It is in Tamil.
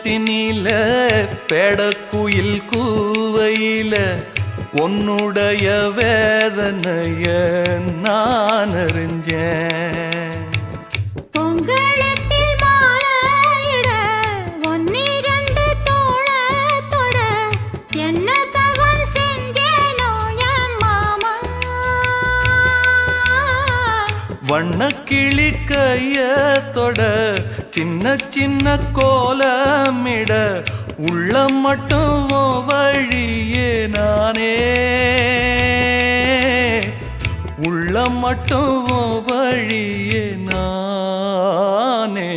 உள்ளத்தினில பேடக்குயில் கூவையில உன்னுடைய வேதனைய நான் அறிஞ்சேன். பொங்கலத்தில் மாலையிட ஒன்னிரண்டு தோளத்தொட என்ன தவம் செஞ்சேனோ என் மாமா. வண்ணக்கிளி கையத்தொட சின்ன சின்ன கோலமிட உள்ள மட்டும் வழியே நானே உள்ள மட்டும் வழியே நானே.